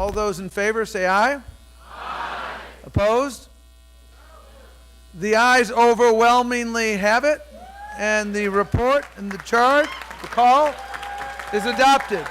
All those in favor say aye. Aye. Opposed? The ayes overwhelmingly have it, and the report and the charge, the call, is adopted.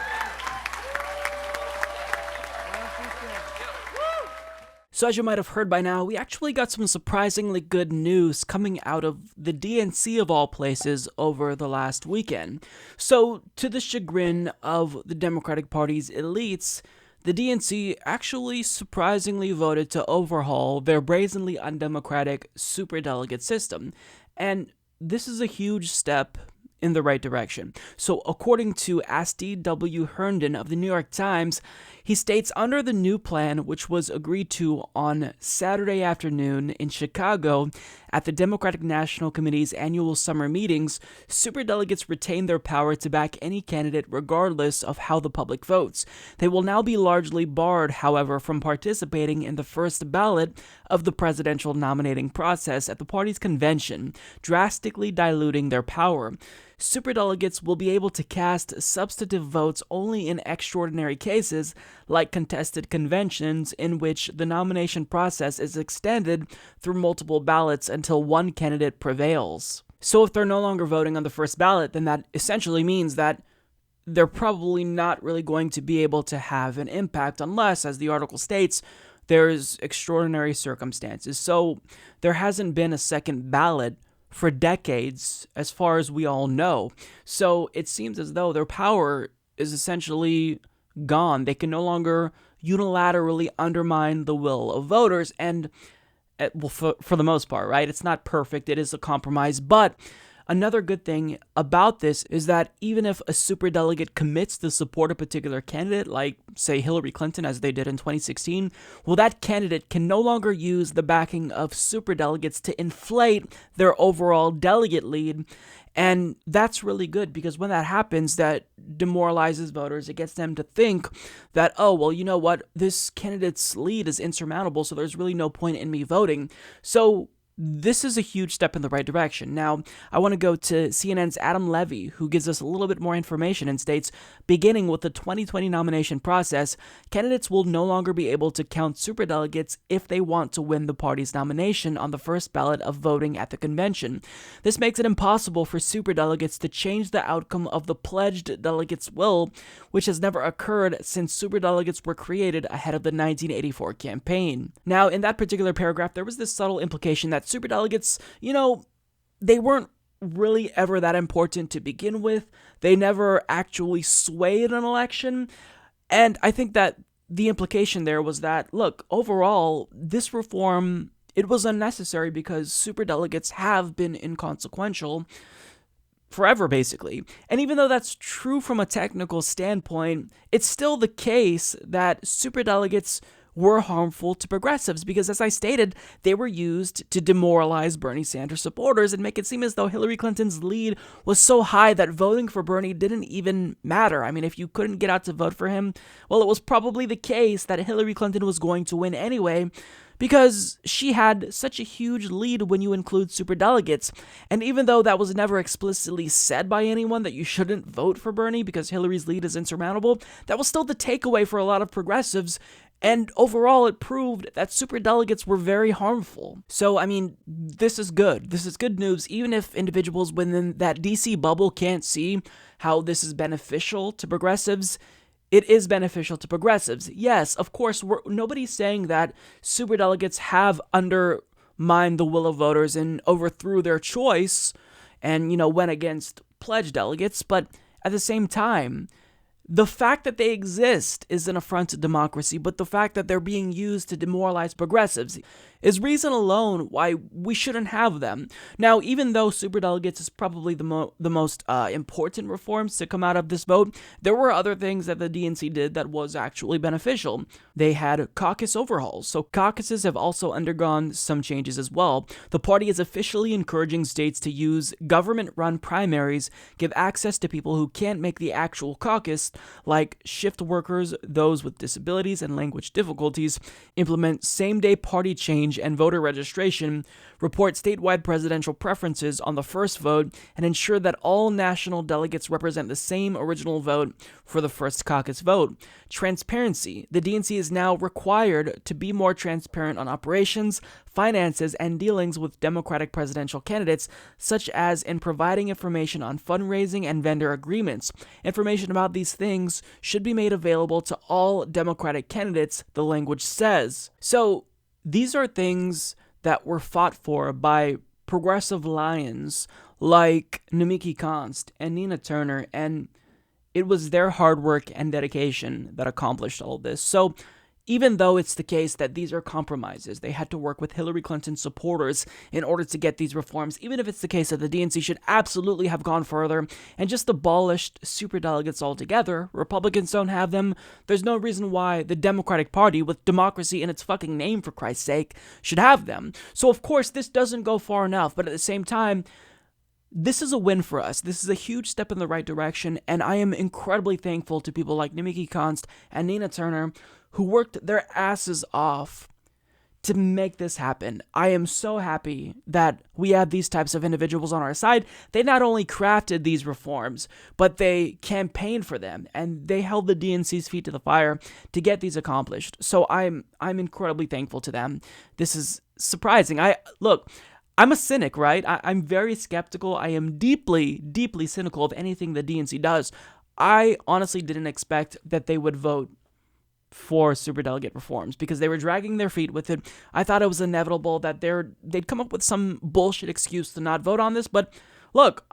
So as you might have heard by now, we actually got some surprisingly good news coming out of the DNC of all places over the last weekend. So, to the chagrin of the Democratic Party's elites, the DNC actually surprisingly voted to overhaul their brazenly undemocratic superdelegate system. And this is a huge step in the right direction. So according to Asti W. Herndon of the New York Times, he states under the new plan, which was agreed to on Saturday afternoon in Chicago at the Democratic National Committee's annual summer meetings, superdelegates retain their power to back any candidate regardless of how the public votes. They will now be largely barred, however, from participating in the first ballot of the presidential nominating process at the party's convention, drastically diluting their power. Superdelegates will be able to cast substantive votes only in extraordinary cases, like contested conventions in which the nomination process is extended through multiple ballots until one candidate prevails. So if they're no longer voting on the first ballot, then that essentially means that they're probably not really going to be able to have an impact unless, as the article states, there's extraordinary circumstances. So there hasn't been a second ballot for decades, as far as we all know. So it seems as though their power is essentially gone. They can no longer unilaterally undermine the will of voters, and well, for the most part, right? It's not perfect. It is a compromise, but another good thing about this is that even if a superdelegate commits to support a particular candidate, like, say, Hillary Clinton, as they did in 2016, well, that candidate can no longer use the backing of superdelegates to inflate their overall delegate lead. And that's really good, because when that happens, that demoralizes voters. It gets them to think that, oh, well, you know what? This candidate's lead is insurmountable, so there's really no point in me voting. So this is a huge step in the right direction. Now, I want to go to CNN's Adam Levy, who gives us a little bit more information and states, beginning with the 2020 nomination process, candidates will no longer be able to count superdelegates if they want to win the party's nomination on the first ballot of voting at the convention. This makes it impossible for superdelegates to change the outcome of the pledged delegates' will, which has never occurred since superdelegates were created ahead of the 1984 campaign. Now, in that particular paragraph, there was this subtle implication that superdelegates, they weren't really ever that important to begin with. They never actually swayed an election. And I think that the implication there was that, look, overall, this reform, it was unnecessary because superdelegates have been inconsequential forever, basically. And even though that's true from a technical standpoint, it's still the case that superdelegates were harmful to progressives because, as I stated, they were used to demoralize Bernie Sanders supporters and make it seem as though Hillary Clinton's lead was so high that voting for Bernie didn't even matter. I mean, if you couldn't get out to vote for him, well, it was probably the case that Hillary Clinton was going to win anyway, because she had such a huge lead when you include superdelegates. And even though that was never explicitly said by anyone that you shouldn't vote for Bernie because Hillary's lead is insurmountable, that was still the takeaway for a lot of progressives. And overall, it proved that superdelegates were very harmful. So, I mean, this is good. This is good news, even if individuals within that DC bubble can't see how this is beneficial to progressives. It is beneficial to progressives. Yes, of course, nobody's saying that superdelegates have undermined the will of voters and overthrew their choice and, went against pledged delegates. But at the same time, the fact that they exist is an affront to democracy, but the fact that they're being used to demoralize progressives is reason alone why we shouldn't have them. Now, even though superdelegates is probably the most important reforms to come out of this vote, there were other things that the DNC did that was actually beneficial. They had caucus overhauls, so caucuses have also undergone some changes as well. The party is officially encouraging states to use government-run primaries, give access to people who can't make the actual caucus, like shift workers, those with disabilities and language difficulties, implement same-day party change and voter registration, report statewide presidential preferences on the first vote, and ensure that all national delegates represent the same original vote for the first caucus vote. Transparency. The DNC is now required to be more transparent on operations, finances, and dealings with Democratic presidential candidates, such as in providing information on fundraising and vendor agreements. Information about these things should be made available to all Democratic candidates, the language says. So, these are things that were fought for by progressive lions like Nimiki Const and Nina Turner, and it was their hard work and dedication that accomplished all this. So, even though it's the case that these are compromises, they had to work with Hillary Clinton's supporters in order to get these reforms, even if it's the case that the DNC should absolutely have gone further and just abolished superdelegates altogether, Republicans don't have them, there's no reason why the Democratic Party, with democracy in its fucking name for Christ's sake, should have them. So of course this doesn't go far enough, but at the same time, this is a win for us. This is a huge step in the right direction, and I am incredibly thankful to people like Nimiki Const and Nina Turner who worked their asses off to make this happen. I am so happy that we have these types of individuals on our side. They not only crafted these reforms, but they campaigned for them, and they held the DNC's feet to the fire to get these accomplished. So I'm incredibly thankful to them. This is surprising. I'm a cynic, right? I'm very skeptical. I am deeply, deeply cynical of anything the DNC does. I honestly didn't expect that they would vote for superdelegate reforms because they were dragging their feet with it. I thought it was inevitable that they'd come up with some bullshit excuse to not vote on this, but look,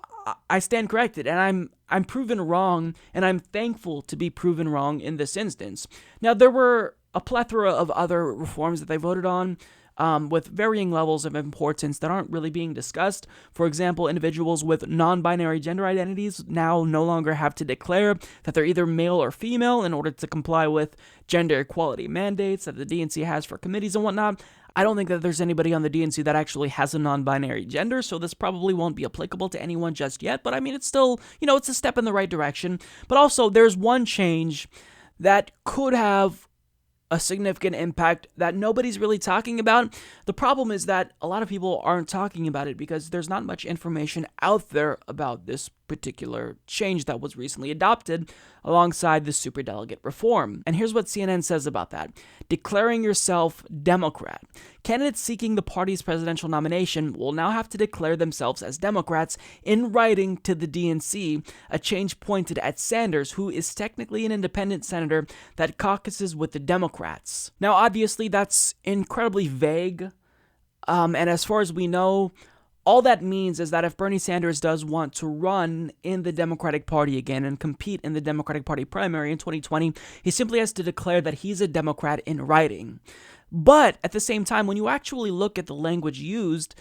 I stand corrected, and I'm proven wrong, and I'm thankful to be proven wrong in this instance. Now, there were a plethora of other reforms that they voted on, with varying levels of importance that aren't really being discussed. For example, individuals with non-binary gender identities now no longer have to declare that they're either male or female in order to comply with gender equality mandates that the DNC has for committees and whatnot. I don't think that there's anybody on the DNC that actually has a non-binary gender, so this probably won't be applicable to anyone just yet, but I mean, it's still, it's a step in the right direction. But also, there's one change that could have a significant impact that nobody's really talking about. The problem is that a lot of people aren't talking about it because there's not much information out there about this particular change that was recently adopted alongside the superdelegate reform. And here's what CNN says about that. Declaring yourself Democrat. Candidates seeking the party's presidential nomination will now have to declare themselves as Democrats in writing to the DNC, a change pointed at Sanders, who is technically an independent senator that caucuses with the Democrats. Now, obviously, that's incredibly vague, and as far as we know, all that means is that if Bernie Sanders does want to run in the Democratic Party again and compete in the Democratic Party primary in 2020, he simply has to declare that he's a Democrat in writing. But at the same time, when you actually look at the language used,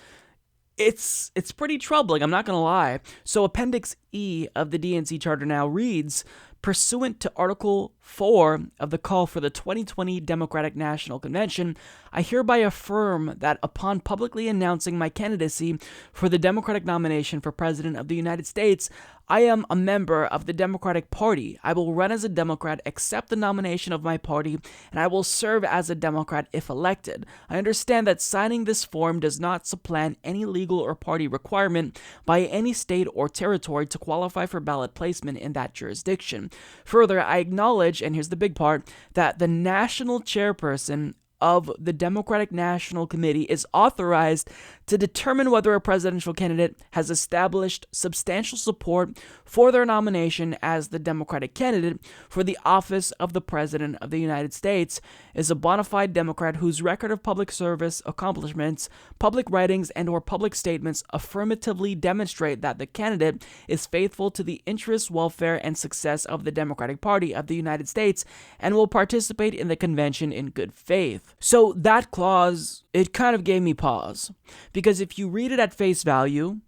it's pretty troubling, I'm not going to lie. So Appendix E of the DNC charter now reads, pursuant to Article 4 of the call for the 2020 Democratic National Convention, I hereby affirm that upon publicly announcing my candidacy for the Democratic nomination for President of the United States, I am a member of the Democratic Party. I will run as a Democrat, accept the nomination of my party, and I will serve as a Democrat if elected. I understand that signing this form does not supplant any legal or party requirement by any state or territory to qualify for ballot placement in that jurisdiction. Further, I acknowledge, and here's the big part, that the national chairperson of the Democratic National Committee is authorized to determine whether a presidential candidate has established substantial support for their nomination as the Democratic candidate for the office of the President of the United States, is a bona fide Democrat whose record of public service, accomplishments, public writings, and or public statements affirmatively demonstrate that the candidate is faithful to the interests, welfare, and success of the Democratic Party of the United States and will participate in the convention in good faith. So that clause, it kind of gave me pause. Because if you read it at face value,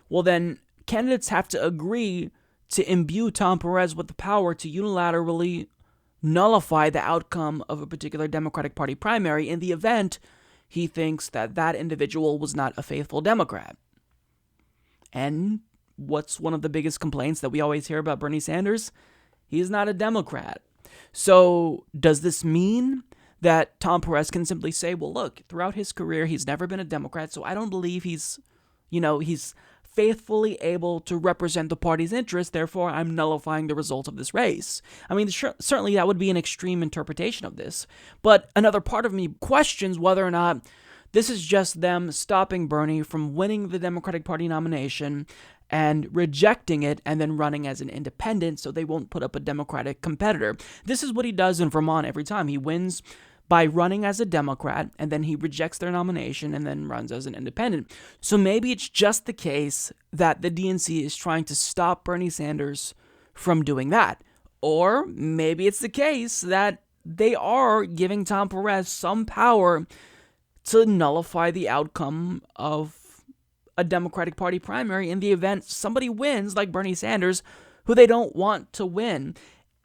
well then, candidates have to agree to imbue Tom Perez with the power to unilaterally nullify the outcome of a particular Democratic Party primary in the event he thinks that that individual was not a faithful Democrat. And what's one of the biggest complaints that we always hear about Bernie Sanders? He's not a Democrat. So does this mean that Tom Perez can simply say, well, look, throughout his career, he's never been a Democrat, so I don't believe he's faithfully able to represent the party's interests, therefore I'm nullifying the result of this race. I mean, certainly that would be an extreme interpretation of this, but another part of me questions whether or not this is just them stopping Bernie from winning the Democratic Party nomination and rejecting it and then running as an independent so they won't put up a Democratic competitor. This is what he does in Vermont every time. He wins by running as a Democrat, and then he rejects their nomination and then runs as an independent. So maybe it's just the case that the DNC is trying to stop Bernie Sanders from doing that. Or maybe it's the case that they are giving Tom Perez some power to nullify the outcome of a Democratic Party primary in the event somebody wins, like Bernie Sanders, who they don't want to win.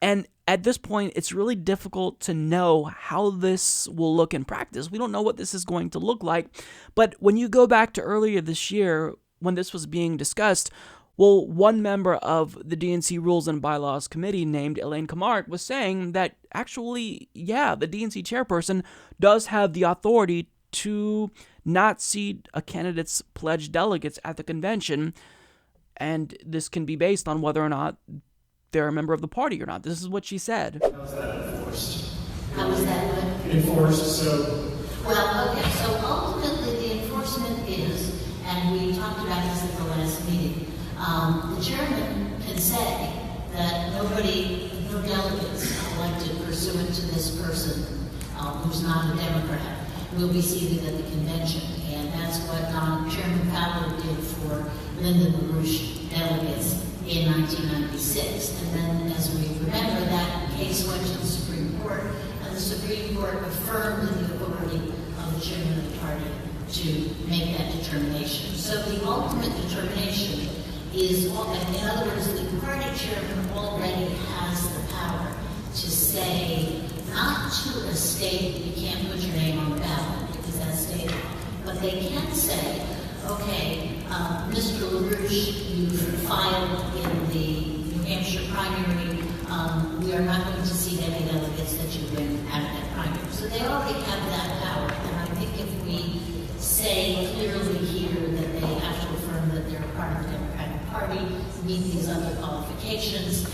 And at this point, it's really difficult to know how this will look in practice. We don't know what this is going to look like. But when you go back to earlier this year, when this was being discussed, well, one member of the DNC Rules and Bylaws Committee named Elaine Camargue was saying that actually, yeah, the DNC chairperson does have the authority to not seat a candidate's pledged delegates at the convention, and this can be based on whether or not they're a member of the party or not. This is what she said. How was that enforced? How was that Enforced, so... Well, okay, so ultimately the enforcement is, and we talked about this at the last meeting, the chairman can say that no delegates elected pursuant to this person who's not a Democrat will be seated at the convention. And that's what Chairman Fowler did for Lyndon LaRouche delegates in 1996. And then, as we remember, that case went to the Supreme Court, and the Supreme Court affirmed the authority of the chairman of the party to make that determination. So the ultimate determination is, in other words, the party chairman already has the power to say, not to a state, you can't put your name on the ballot because that's state law, but they can say, okay, Mr. LaRouche, you filed in the New Hampshire primary, we are not going to see any delegates that you win out of that primary. So they already have that power, and I think if we say clearly here that they have to affirm that they're a part of the Democratic Party, meet these other qualifications,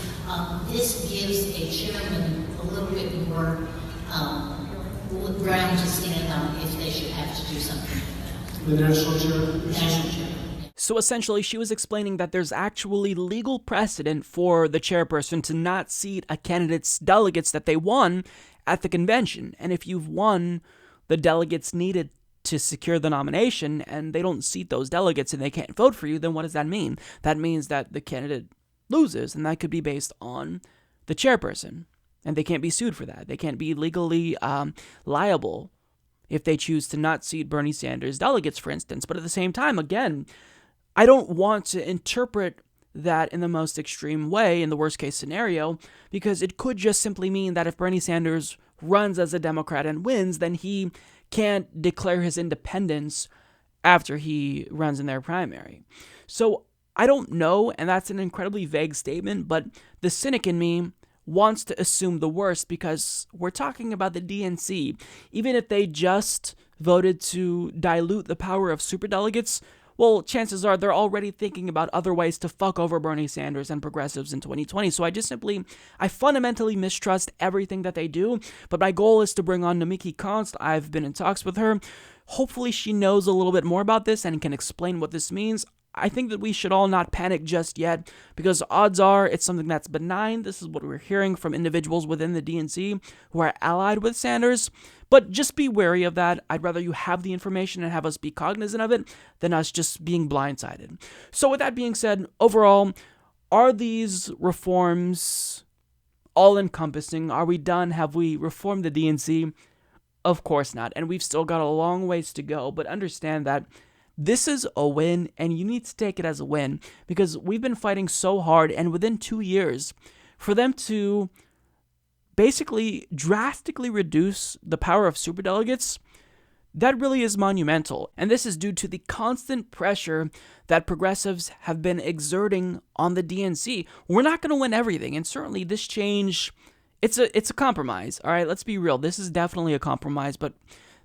this gives a chairman a little bit more ground to stand on if they should have to do something like that. The national chair? National chair. So essentially, she was explaining that there's actually legal precedent for the chairperson to not seat a candidate's delegates that they won at the convention. And if you've won the delegates needed to secure the nomination and they don't seat those delegates and they can't vote for you, then what does that mean? That means that the candidate loses, and that could be based on the chairperson. And they can't be sued for that. They can't be legally liable if they choose to not seat Bernie Sanders delegates, for instance. But at the same time, again, I don't want to interpret that in the most extreme way, in the worst case scenario, because it could just simply mean that if Bernie Sanders runs as a Democrat and wins, then he can't declare his independence after he runs in their primary. So I don't know, and that's an incredibly vague statement, but the cynic in me wants to assume the worst because we're talking about the DNC. Even if they just voted to dilute the power of superdelegates, well, chances are they're already thinking about other ways to fuck over Bernie Sanders and progressives in 2020. So I fundamentally mistrust everything that they do, but my goal is to bring on Namiki Konst. I've been in talks with her. Hopefully she knows a little bit more about this and can explain what this means. I think that we should all not panic just yet, because odds are it's something that's benign. This is what we're hearing from individuals within the DNC who are allied with Sanders. But just be wary of that. I'd rather you have the information and have us be cognizant of it than us just being blindsided. So with that being said, overall, are these reforms all-encompassing? Are we done? Have we reformed the DNC? Of course not. And we've still got a long ways to go. But understand that this is a win, and you need to take it as a win, because we've been fighting so hard, and within 2 years, for them to basically drastically reduce the power of superdelegates, that really is monumental. And this is due to the constant pressure that progressives have been exerting on the DNC. We're not going to win everything, and certainly this change, it's a compromise. All right, let's be real. This is definitely a compromise, but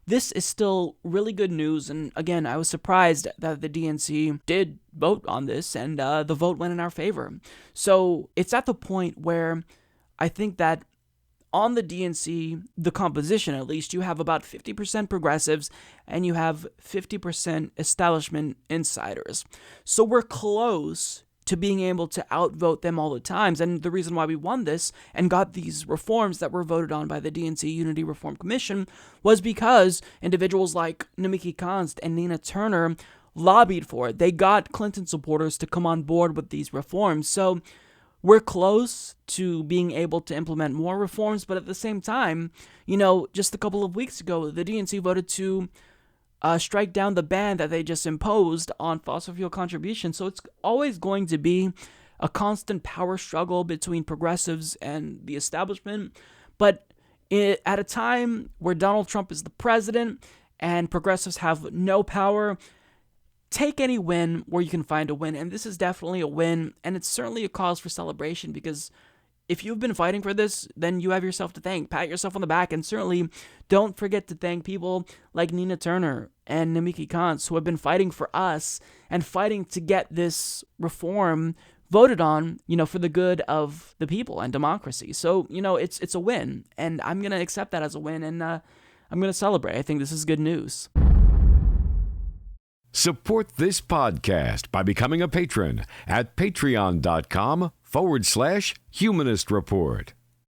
this is still really good news. And again, I was surprised that the DNC did vote on this, and the vote went in our favor. So it's at the point where I think that on the DNC, the composition at least, you have about 50% progressives and you have 50% establishment insiders. So we're close to being able to outvote them all the times. And the reason why we won this and got these reforms that were voted on by the DNC Unity Reform Commission was because individuals like Nimiki Kanst and Nina Turner lobbied for it. They got Clinton supporters to come on board with these reforms. So we're close to being able to implement more reforms, but at the same time, just a couple of weeks ago, the DNC voted to strike down the ban that they just imposed on fossil fuel contributions. So it's always going to be a constant power struggle between progressives and the establishment. But at a time where Donald Trump is the president and progressives have no power, take any win where you can find a win, and this is definitely a win, and it's certainly a cause for celebration, because if you've been fighting for this, then you have yourself to thank. Pat yourself on the back, and certainly don't forget to thank people like Nina Turner and Nimiki Kanst, who have been fighting for us and fighting to get this reform voted on, for the good of the people and democracy. So, it's a win, and I'm going to accept that as a win, and I'm going to celebrate. I think this is good news. Support this podcast by becoming a patron at patreon.com/Humanist Report.